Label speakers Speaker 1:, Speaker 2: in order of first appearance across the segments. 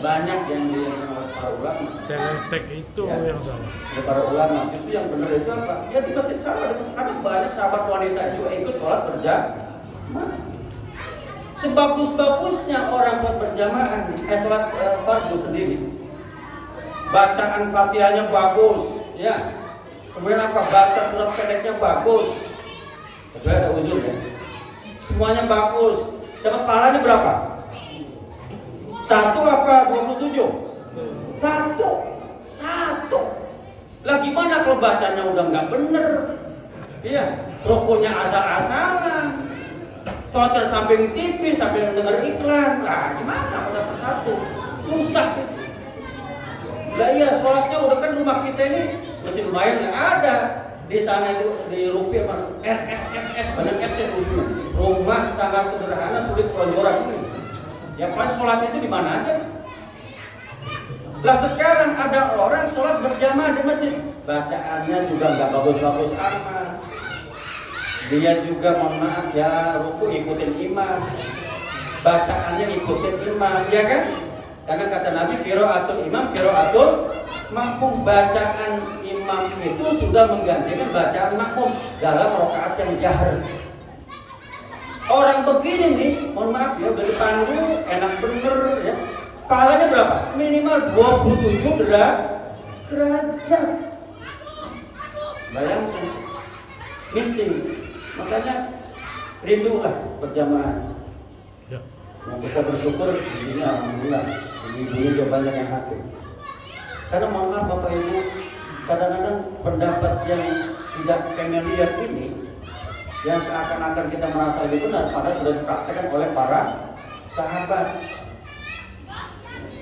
Speaker 1: Banyak yang dilakukan oleh para ulama.
Speaker 2: Teletek itu
Speaker 1: Ya.
Speaker 2: yang salah.
Speaker 1: Oleh para ulama, justru yang benar itu apa? Ya di masjid sama, karena banyak sahabat wanita juga ikut sholat berjamaah. Sebagus-bagusnya orang sholat berjamaah, sholat fardu sendiri, bacaan Fatihahnya bagus, ya. Kemudian apa? Baca surat pendeknya bagus, kecuali ada uzur ya. Semuanya bagus. Dapat pahalanya berapa? 1 apa 27? Satu. Lah gimana kalau bacanya udah nggak bener? Iya, rukunya asal-asalan, sholat tersamping TV sambil mendengar iklan. Lah gimana kalau dapat 1? Susah. Lah iya, sholatnya udah kan rumah kita ini masih lumayan nggak ada. Di sana itu di Rupiah mana? RSSS banyak S-nya dulu. Rumah sangat sederhana, sulit selonjoran. Ya pas sholatnya itu di mana aja? Lah sekarang ada orang sholat berjamaah di masjid, bacaannya juga nggak bagus-bagus amat. Dia juga mohon maaf ya, ruku ikutin imam, bacaannya ikutin imam, ya kan? Karena kata Nabi, qiraatul imam qiraatul makmum. Bacaan imam itu sudah menggantikan bacaan makmum dalam rakaat yang jahar. Orang begini nih, mohon maaf ya, udah dipandu, enak bener ya. Pahalanya berapa? Minimal 27 derajat. Bayangkan, missing. Makanya rindulah berjamaah.
Speaker 2: Ya.
Speaker 1: Nah, kita bersyukur di sini alhamdulillah. Ibu-ibu juga banyak yang hadir. Karena mohon maaf Bapak Ibu, kadang-kadang pendapat yang tidak familiar ini, yang seakan-akan kita merasa lebih benar, padahal sudah dipraktekkan oleh para sahabat,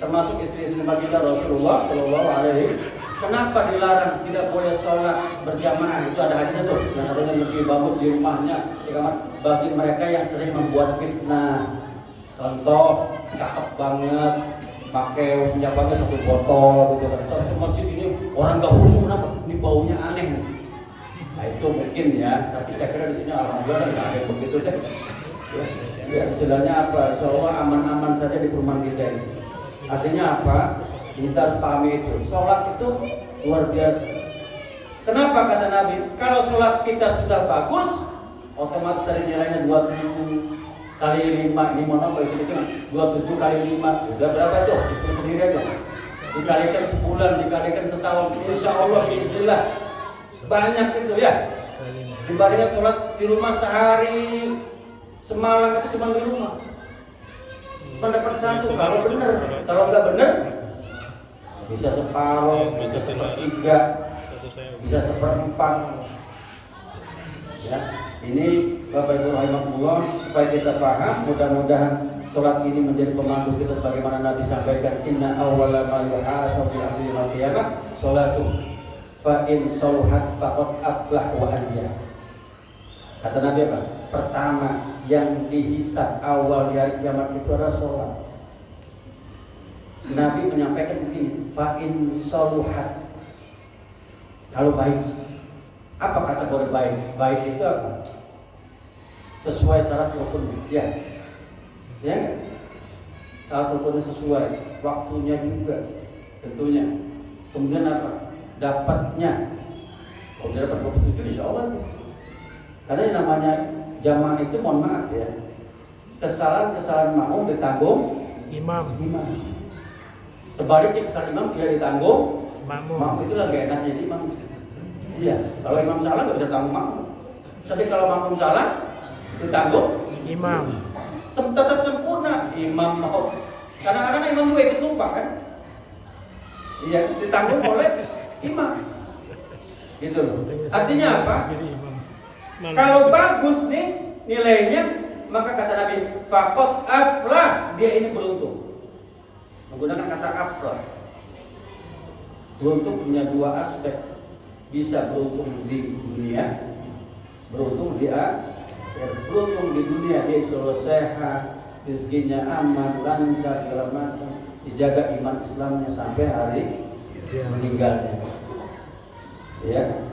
Speaker 1: termasuk istri-istri baginda Rasulullah Shallallahu Alaihi. Kenapa dilarang tidak boleh sholat berjamaah? Itu ada hadisnya tuh, yang katanya lebih bagus di rumahnya, di kamar, bagi mereka yang sering membuat fitnah. Contoh, cakep banget, pakai penjabatnya 1 botol gitu kan. Satu masjid ini orang gak khusyuk, kenapa? Ini baunya aneh. Nah itu mungkin ya, tapi saya kira di sini alhamdulillah nggak ada yang begitu deh. Ya, istilahnya apa? Insya Allah aman-aman saja di perumahan kita ini. Artinya apa? Kita harus pahami itu. Sholat itu luar biasa. Kenapa kata Nabi? Kalau sholat kita sudah bagus, otomatis dari nilainya 27 kali 5. Ini mohon apa itu? 27 kali 5. Sudah berapa tuh? Itu sendiri aja. Dikalikan sebulan, dikalikan setahun. Insya Allah, bismillah. Banyak itu ya. Dibandingkan sholat di rumah sehari semalam itu cuma di rumah. Cuma dapat 1 kalau benar. Kalau nggak benar bisa separuh, bisa 1/3, bisa 1/4. Ya, ini Bapak Ibu rahimahullah, supaya kita paham, mudah-mudahan sholat ini menjadi pemandu kita sebagaimana Nabi sampaikan, inna awwala ma yuhasabu fil ardi yaumil qiyamah sholatu fa in soluhat faqad aflah wa anja. Kata Nabi apa? Pertama yang dihisab awal di hari kiamat itu adalah sholat. Nabi menyampaikan begini, fa in soluhat, kalau baik. Apa kategori baik? Baik itu apa? Sesuai syarat rukunnya. Ya. Ya enggak? Syarat rukunnya sesuai, waktunya juga tentunya. Kemudian apa? Dapatnya. Kalau dia dapat 27 insya Allah. Karena yang namanya jamaah itu mohon maaf ya, kesalahan-kesalahan makmum ditanggung
Speaker 2: Imam.
Speaker 1: Sebaliknya kesalahan imam tidak ditanggung
Speaker 2: Makmum.
Speaker 1: makmum. Itulah gak enaknya jadi imam. Iya, kalau imam salah nggak bisa tanggung makmum. Tapi kalau makmum salah ditanggung
Speaker 2: Imam.
Speaker 1: tetap sempurna imam mau. Kadang-kadang imam gue ikut tumpah kan. Iya, ditanggung oleh imam. Gitu loh. Artinya apa? Kalau bagus nih nilainya, maka kata Nabi, faqad aflah, dia ini beruntung. Menggunakan kata aflah. Beruntung punya 2 aspek. Bisa beruntung di dunia, beruntung di akhirat. Beruntung di dunia dia selalu sehat, rezekinya aman, lancar segala macam, dijaga iman Islamnya sampai hari meninggalnya. Ya.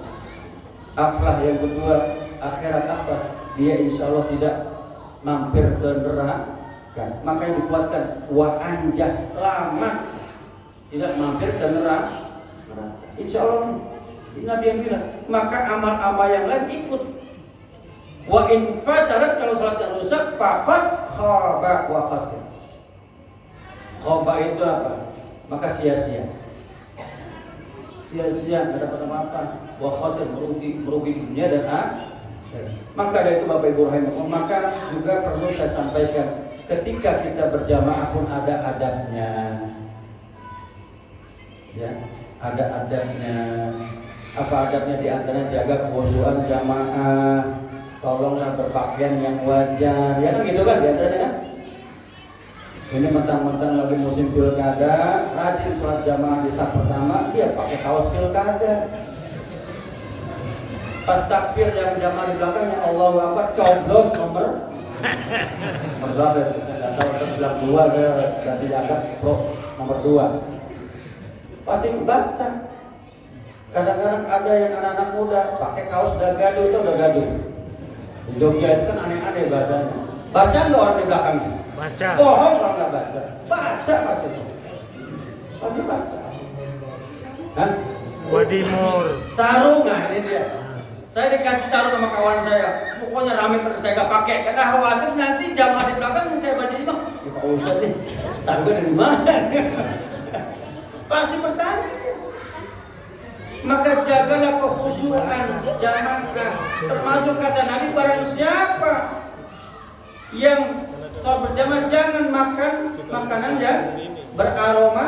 Speaker 1: Aflah yang kedua, akhirat apa? Dia insya Allah tidak mampir ke Makanya dikuatkan wa anjah, selamat, tidak mampir ke neraka. Insya Allah ini Nabi yang bilang. Maka amal-amal yang lain ikut. Wa in fasarat, kalau salatnya rusak, faqad khaba wa khasir. Khaba itu apa? Maka sia-sia. Sia-sia, tidak dapat apa-apa. Wa khasir, merugi dunia dan akhirat. Maka dari itu Bapak Ibu rahimahullah, maka juga perlu saya sampaikan, ketika kita berjamaah pun ada adabnya. Ya, ada adabnya. Apa adabnya? Di antaranya jaga kekhusyuan jamaah. Tolonglah berpakaian yang wajar. Ya kan gitu kan di antaranya kan? Ini mentang-mentang lagi musim pilkada, rajin sholat jamaah di saat pertama, dia pakai kaos pilkada. Pas takbir yang jamaah di belakangnya Allahu Akbar, coblos nomor berapa itu? Saya nggak tahu, saya bilang 2, saya ganti dianggap pro nomor 2. Pasti baca. Kadang-kadang ada yang anak-anak muda pakai kaos dagadu, itu dagadu. Di Jogja itu kan aneh-aneh bahasanya. Baca nggak orang di belakangnya?
Speaker 2: Baca.
Speaker 1: Bohong kalau nggak baca. Baca pasti. Pasti baca. Hah?
Speaker 2: Wadimur.
Speaker 1: Sarung, nah ini dia. Saya dikasih sarung sama kawan saya. Pokoknya rame, saya nggak pakai. Karena khawatir nanti jamaah di belakang saya baca di bawah. Ya Pak Ustadz nih, sarungnya dari mana? Pasti bertanya. Maka jagalah kekhusyuan jamaah. Termasuk kata Nabi, barang siapa yang sholat berjamaah jangan makan makanan yang beraroma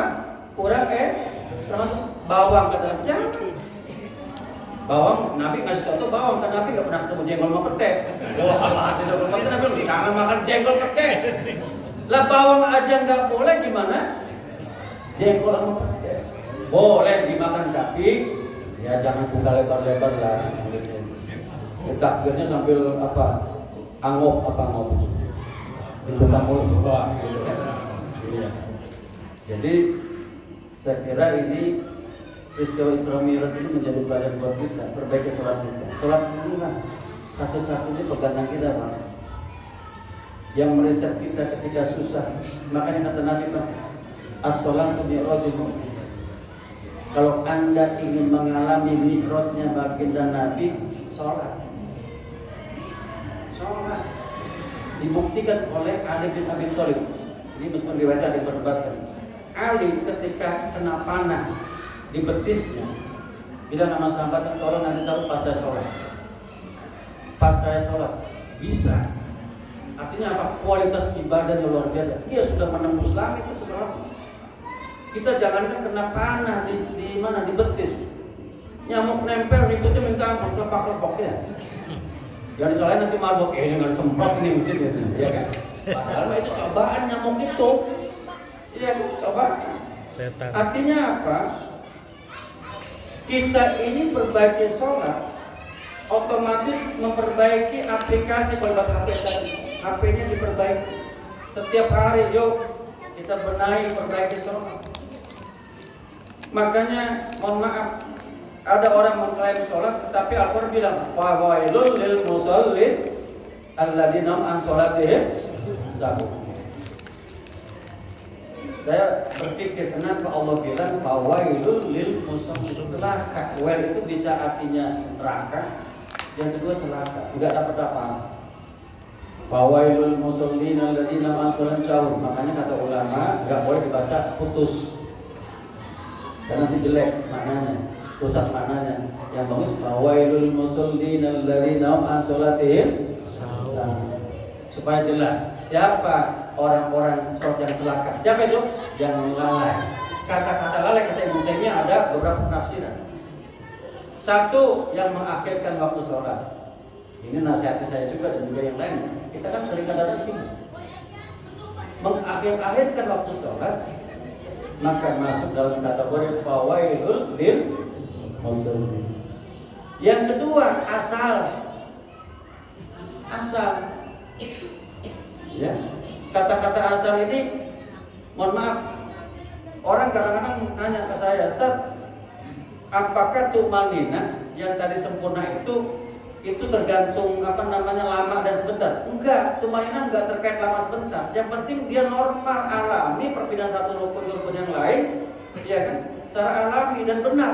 Speaker 1: kurang termasuk bawang, kata Nabi, jangan. Bawang, Nabi ngasih contoh bawang, kan Nabi gak pernah ketemu jengkol sama petai. Nabi jangan makan jengkol petai. Lah bawang aja nggak boleh, gimana jengkol sama petai? Boleh dimakan, tapi ya jangan buka lebar-lebar lah. Takbirnya sambil apa? Angop dibuka mulut gitu kan. Jadi saya kira ini peristiwa Isra Mi'raj ini menjadi pelajaran buat kita. Perbaiki sholat kita. Sholat dulu lah, satu-satunya pegangan kita, Pak, yang mereset kita ketika susah. Makanya kata Nabi, as-sholatu mi'rajul mu'min. Kalau Anda ingin mengalami mi'rajnya baginda Nabi, sholat. Dibuktikan oleh Ali bin Abi Thalib. Ini meskipun riwayat diperdebatkan. Ali ketika kena panah di betisnya, bilang sama sahabat, tolong nanti pas saya sholat. Pas saya sholat bisa. Artinya apa? Kualitas ibadahnya luar biasa. Dia sudah menembus langit itu berapa? Kita jangankan kena panah di mana, di betis. Nyamuk nempel, ributnya minta ampun, lepak-lepok ya. Yang disalahin nanti mabuk, ini nggak semprot ini masjid ya, ya kan? Padahal itu cobaan nyamuk itu, iya kan? Cobaan.
Speaker 2: Setan.
Speaker 1: Artinya apa? Kita ini perbaiki sholat, otomatis memperbaiki aplikasi buat HP tadi. HP-nya diperbaiki. Setiap hari, yuk kita benahi, perbaiki sholat. Makanya, mohon maaf, ada orang mengklaim sholat, tetapi Al-Quran bilang fawailul lil musallin alladzina an sholatihim sahun. Saya berpikir, kenapa Allah bilang fawailul lil musallin? Celaka. Well itu bisa artinya neraka, yang kedua celaka, tidak dapat apa-apa. Fawailul musallin alladzina an sholatihim sahun. Makanya kata ulama, nggak boleh dibaca putus, karena nanti jelek maknanya, rusak maknanya. Yang bagus fawailul musallin alladzina an sholatihim sahun. Supaya jelas siapa orang-orang sholat yang celaka. Siapa itu? Yang lalai. Kata-kata lalai kata Ibnu Taimiyah ada beberapa penafsiran. Satu, yang mengakhirkan waktu sholat. Ini nasihatnya saya juga dan juga yang lain. Kita kan sering kadang-kadang sibuk. Mengakhir-akhirkan waktu sholat, maka masuk dalam kategori fawailul lil musallin. Yang kedua, asal. Ya, kata-kata asal ini, mohon maaf, orang kadang-kadang nanya ke saya, Ustaz, apakah tumanina yang tadi sempurna itu itu tergantung lama dan sebentar. Enggak, tumanina enggak terkait lama sebentar. Yang penting dia normal, alami perpindahan satu rukun ke rukun yang lain, ya kan? Secara alami dan benar.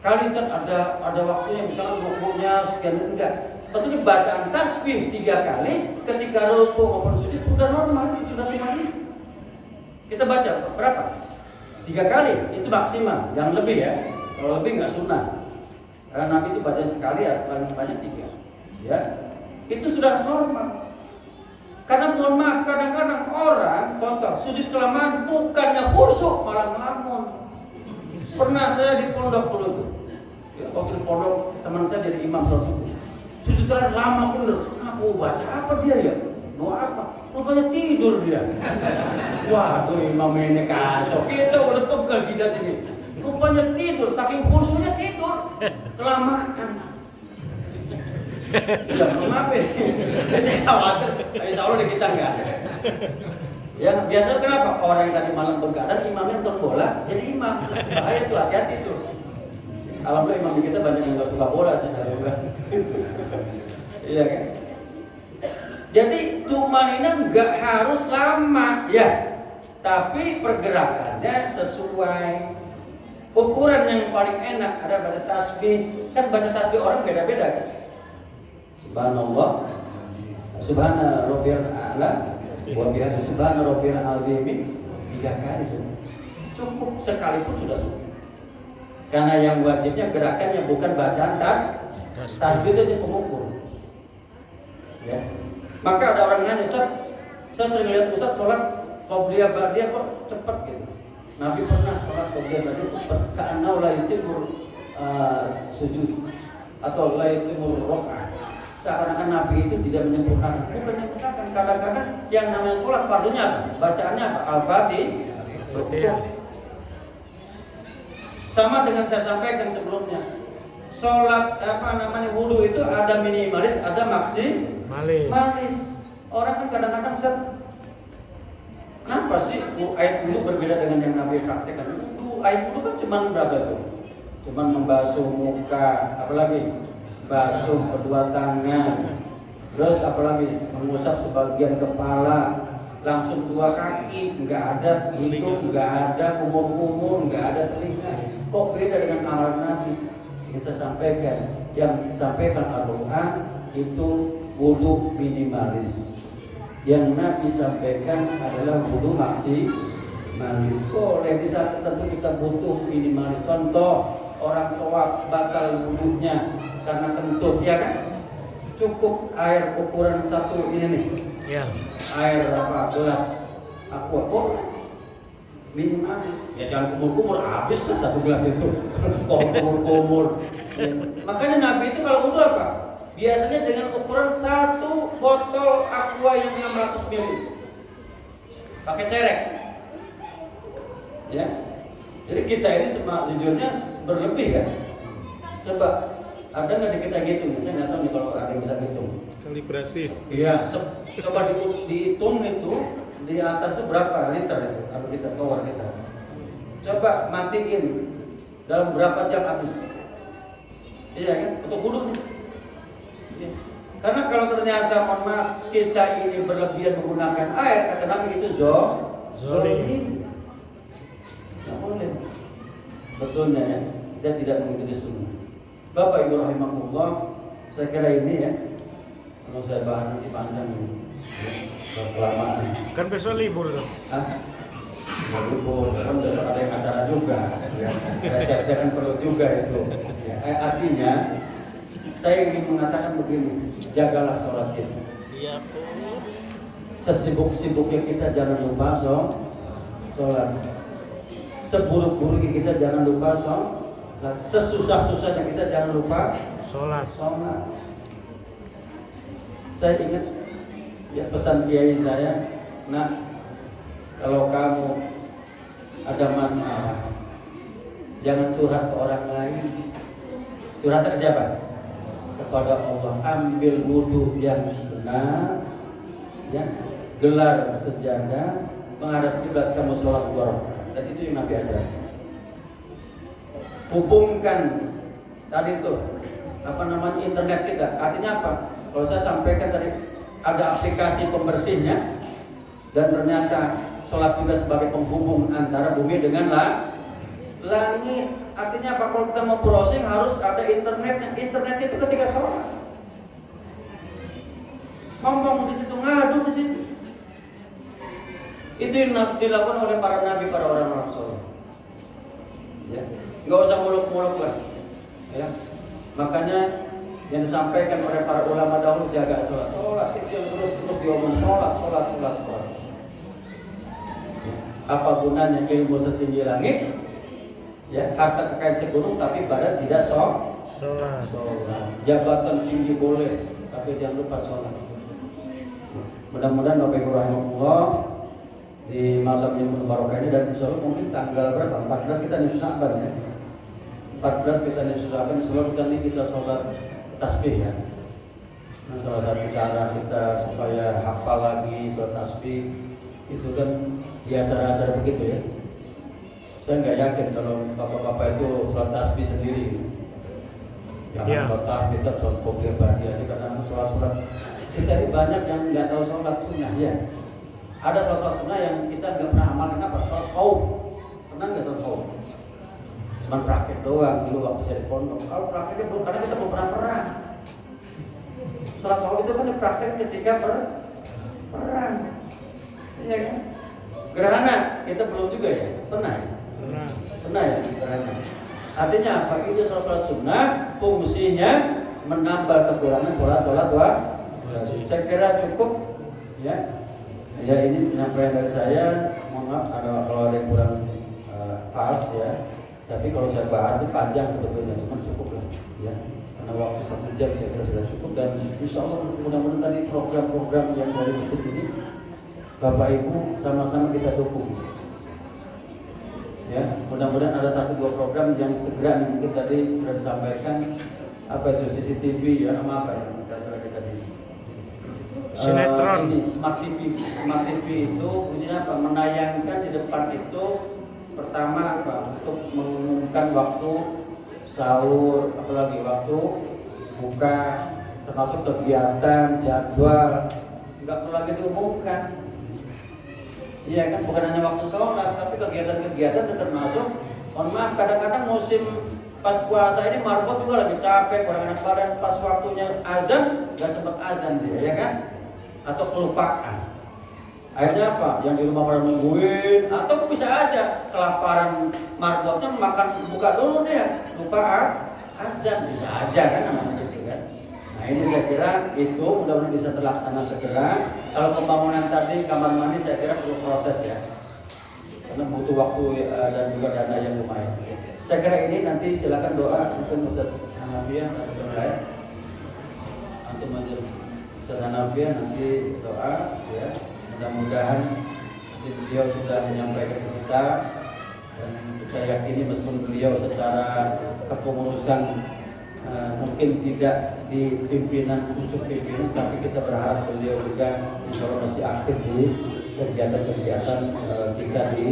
Speaker 1: Kali kan ada waktunya, misalnya rukunya sekian, enggak. Sebetulnya bacaan tasbih 3 kali ketika ruku maupun sujud sudah normal, sudah tumanina. Kita baca berapa? 3 kali, itu maksimal. Yang lebih ya, kalau lebih nggak sunnah. Karena Nabi itu baca sekali ya, paling banyak 3. Ya, itu sudah normal. Karena mohon maaf, kadang-kadang orang contoh sujud kelamaan bukannya khusyuk malah ngelamun. Pernah saya di pondok dulu tuh. Ya, waktu di pondok teman saya jadi imam sholat subuh. Sujud terakhir lama bener. Aku baca apa dia ya? Doa apa? Rupanya tidur dia. Waduh, imam ini kacau. Kita udah pegal jidat ini. Rupanya tidur, saking khusyuknya tidur. Kelamaan. Ya, maaf ya. Saya khawatir, insya Allah di kita enggak ada. Ya, biasa kenapa? Orang yang tadi malam begadang, imamnya nonton bola, jadi imam. Bahaya tuh, hati-hati tuh. Alhamdulillah imam kita banyak yang gak suka bola sih. Iya kan? Jadi tumanina nggak harus lama ya, tapi pergerakannya sesuai. Ukuran yang paling enak ada baca tasbih. Kan baca tasbih orang beda-beda kan. Subhanallah, Subhana Rabbiyal A'la, wa bihamdihi Subhana Rabbiyal Azim 3 kali. Cukup sekali pun sudah cukup. Karena yang wajibnya gerakannya bukan bacaan tasbih itu aja pengukur. Ya. Maka ada orang nanya, Ustaz, saya sering lihat Ustaz sholat qobliyah ba'diyah kok cepet gitu. Nabi pernah sholat qobliyah ba'diyah cepet, ka'annau la yutimur sujud atau la yutimur rok'ah. Seakan-akan Nabi itu tidak menyempurnakan. Bukan menyempurnakan. Kadang-kadang yang namanya sholat fardunya apa? Bacaannya apa? Al-Fatihah. Sama dengan saya sampaikan sebelumnya. Sholat wudu itu ada minimalis, ada maksimalis. Orang kan kadang-kadang Ustaz, kenapa sih ayat wudu berbeda dengan yang Nabi praktekkan? Ayat wudu kan cuma berapa tuh? Cuma membasuh muka, apalagi basuh kedua tangan, terus apalagi mengusap sebagian kepala, langsung 2 kaki, nggak ada hidung, nggak ada kumur-kumur, nggak ada telinga. Kok beda dengan amalan Nabi? Ini saya sampaikan, yang disampaikan Al-Quran itu wudu minimalis. Yang Nabi sampaikan adalah wudu maksimalis. Boleh di saat tertentu kita butuh minimalis. Contoh, orang tua batal wudunya karena kentut, ya kan? Cukup air ukuran 1 ini nih. Ya. Air gelas aqua, boleh. Minimalis. Ya jangan kumur-kumur, habis lah 1 gelas itu. Kumur-kumur. Ya. Makanya Nabi itu kalau wudu apa? Biasanya dengan ukuran 1 botol aqua yang 600 ml. Pakai cerek. Ya. Jadi kita ini sejujurnya berlebih kan. Coba ada nggak di kita hitung? Saya nggak tahu nih kalau ada yang bisa hitung.
Speaker 3: Kalibrasi.
Speaker 1: Iya. Coba dihitung itu di atas itu berapa liter itu? Apa kita tower kita? Coba matiin dalam berapa jam habis? Iya kan? Untuk wudu nih. Ya. Karena kalau ternyata mohon maaf kita ini berlebihan menggunakan air, kata Nabi itu zolim. Nggak boleh. Betulnya ya, dia tidak mengikuti sunnah. Bapak Ibu rahimahullah, saya kira ini ya. Kalau saya bahas nanti panjang ini. Kelamaan.
Speaker 2: Kan besok libur tuh.
Speaker 1: Libur, kan besok ada yang acara juga. Saya jangan perlu juga itu. Ya, artinya saya ingin mengatakan begini, jagalah sholat itu.
Speaker 3: Iya, Bu.
Speaker 1: Sesibuk-sibuknya kita jangan lupa sholat. Seburuk-buruknya kita jangan lupa sholat. Sesusah-susahnya kita jangan lupa sholat. Saya ingat ya pesan kiai saya, nah kalau kamu ada masalah jangan curhat ke orang lain. Curhat ke siapa? Kepada Allah. Ambil wudu yang benar, ya, gelar sejadah, menghadap kiblat, kamu sholat 2 rakaat. Dan itu yang Nabi ajarkan. Hubungkan tadi tuh internet kita. Artinya apa? Kalau saya sampaikan tadi ada aplikasi pembersihnya dan ternyata sholat juga sebagai penghubung antara bumi dengan langit. Artinya apa? Kalau kita mau browsing harus ada internetnya. Internet itu ketika sholat. Ngomong di situ, ngadu di situ. Itu yang dilakukan oleh para nabi, para orang-orang soleh. Ya, nggak usah muluk-muluk lah. Ya, makanya yang disampaikan oleh para ulama dahulu, jaga sholat. Sholat itu yang terus diomong, sholat. Ya. Apa gunanya ilmu setinggi langit? Ya, harta kekayaan segunung tapi badan tidak sholat. Jabatan tinggi boleh, tapi jangan lupa sholat. Mudah-mudahan Bapak Ibu rahimahullah di malam yang barokah ini, dan insya Allah mungkin tanggal berapa? 14 kita nih Sya'ban ya. 14 kita nih Sya'ban, selalu kita sholat tasbih ya. Nah, salah satu cara kita supaya hafal lagi sholat tasbih itu kan di acara-acara begitu ya. Saya nggak yakin kalau bapak-bapak itu sholat tasbih sendiri. Jangan sholat tasbih, tetap sholat qobliyah ba'diyah aja, karena sholat kita ini banyak yang nggak tahu sholat sunnah ya. Ada sholat sunnah yang kita nggak pernah amalkan, apa? Sholat khauf. Pernah nggak sholat khauf? Cuman praktek doang dulu waktu saya di pondok. Kalau prakteknya belum, karena kita belum pernah perang. Sholat khauf itu kan dipraktek ketika perang. Iya kan? Gerhana kita belum juga ya? Pernah ya? Pernah ya? Gerhana. Artinya apa? Itu sholat sunnah, fungsinya menambah kekurangan sholat wajib. Saya kira cukup ya. Ya, ini penyampaian dari saya. Mohon maaf kalau ada yang kurang pas ya. Tapi kalau saya bahas itu panjang sebetulnya, cuma cukup lah ya. Karena waktu 1 jam saya kira sudah cukup, dan insya Allah mudah-mudahan tadi program-program yang dari masjid ini Bapak Ibu sama-sama kita dukung. Ya, mudah-mudahan ada 1-2 program yang segera mungkin tadi sudah disampaikan, apa itu CCTV ya, nama apa ya kira-kira tadi.
Speaker 2: Sinetron.
Speaker 1: Ini Smart TV itu fungsinya apa? Menayangkan di depan itu pertama apa? Untuk mengumumkan waktu sahur, apalagi waktu buka, termasuk kegiatan, jadwal, nggak perlu lagi diumumkan. Iya kan, bukan hanya waktu sholat, tapi kegiatan-kegiatan termasuk. Mohon maaf, kadang-kadang musim pas puasa ini marbot juga lagi capek, kurang enak badan, pas waktunya azan nggak sempat azan dia, ya kan? Atau kelupaan. Akhirnya apa? Yang di rumah pada nungguin, atau bisa aja kelaparan marbotnya makan buka dulu dia, lupa azan, bisa aja kan namanya gitu kan. Nah ini saya kira itu mudah-mudahan bisa terlaksana segera. Kalau pembangunan tadi kamar mandi saya kira perlu proses ya, karena butuh waktu dan juga dana yang lumayan. Saya kira ini nanti silakan doa mungkin Ustaz Hanafiah atau yang lain. Antum aja Ustaz Hanafiah nanti doa ya. Mudah-mudahan beliau sudah menyampaikan ke kita, dan kita yakini meskipun beliau secara kepengurusan mungkin tidak di pimpinan, pucuk pimpinan, tapi kita berharap beliau juga insya Allah masih aktif di kegiatan-kegiatan kita di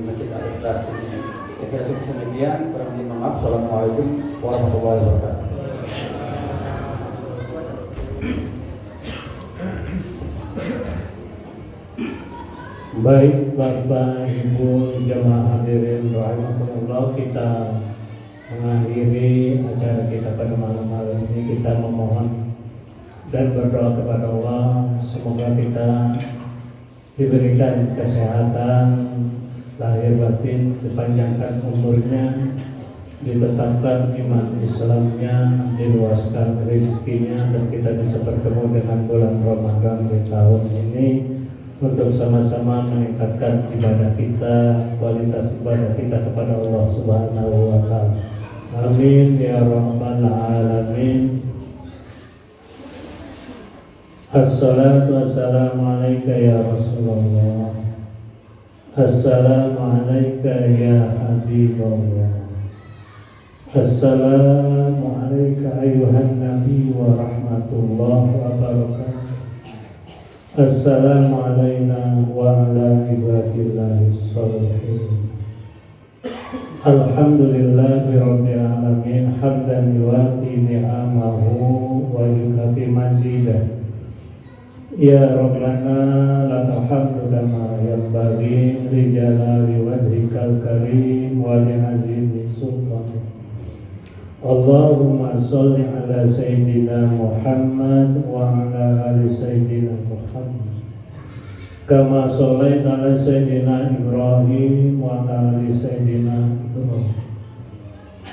Speaker 1: Masjid Al-Ikhlas ini. Saya kira cukup demikian. Kurang lebih mohon maaf. Assalamualaikum warahmatullahi wabarakatuh.
Speaker 3: Baik Bapak Ibu jamaah hadirin rahimakumullah, kita mengakhiri acara kita pada malam hari ini. Kita memohon dan berdoa kepada Allah semoga kita diberikan kesehatan lahir batin, dipanjangkan umurnya, ditetapkan iman Islamnya, diluaskan rezekinya, dan kita bisa bertemu dengan bulan Ramadan di tahun ini untuk sama-sama meningkatkan ibadah kita, kualitas ibadah kita kepada Allah Subhanahu wa Ta'ala. Amin ya rabbal alamin. Assalatu wassalamu alayka ya Rasulullah. Assalamu alayka ya Habibullah. Assalamu alayka ayuhan nabi wa rahmatullahi wa barakatuh. Assalamu alayna wa ala ibadillahi sholihin. Alhamdulillahi Rabbil Alamin hamdan yuwafi ni'amahu wa yukafi mazidah. Ya Rabbana lakal hamdu kama yanbaghi li jalali wajhikal karim wa li azimi sultanik. Allahumma sholli ala Sayyidina Muhammad wa ala ali Sayyidina Muhammad kama shollaita ala Sayyidina Ibrahim wa ala ali Sayyidina Ibrahim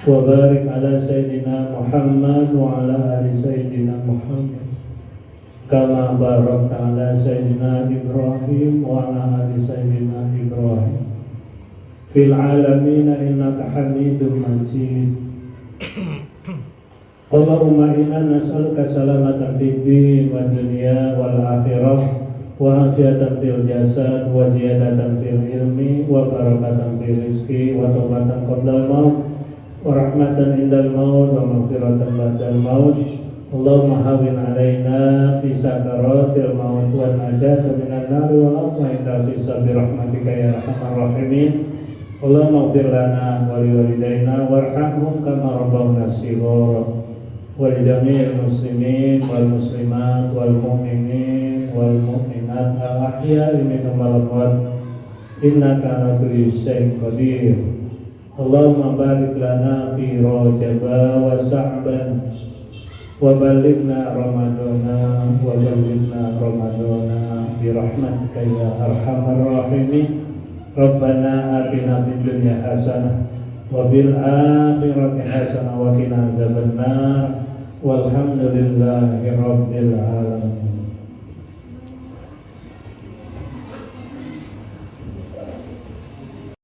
Speaker 3: wa barik ala Sayyidina Muhammad wa ala ali Sayyidina Muhammad kama barakta ala Sayyidina Ibrahim wa ala ali Sayyidina Ibrahim fil alamin innaka Hamidum Majid. Allahumma inna nas'aluka salamatan fid din wad dunya wal akhirah wa afiatan fil jasad wa ziyadatan fil ilmi wa barakatan fil rizqi wa taubatan qabla al-maut wa rahmatan indal maut wa maghfiratan ba'dal maut. Allahumma hawwin alaina fi sakaratil maut wa najata minan nar wa aqwa inda fi sabbi rahmatika ya arhamar rahimin. Allahumma ighfir lana wa liwalidayna warhamhum kama rabbawna shighara wa li jami'il muslimin wal muslimat wal mu'minin wal mu'minat al-ahya'i minhum wal amwat innaka ala kulli syai'in qadir. Allahumma barik lana fi Rajab wa Sa'ban wa balighna Ramadana bi rahmatika ya arhamar rahimin. Rabbana atina fid dunya hasanah wa fil akhirati hasanah wa qina azabannar walhamdulillahi rabbil alamin.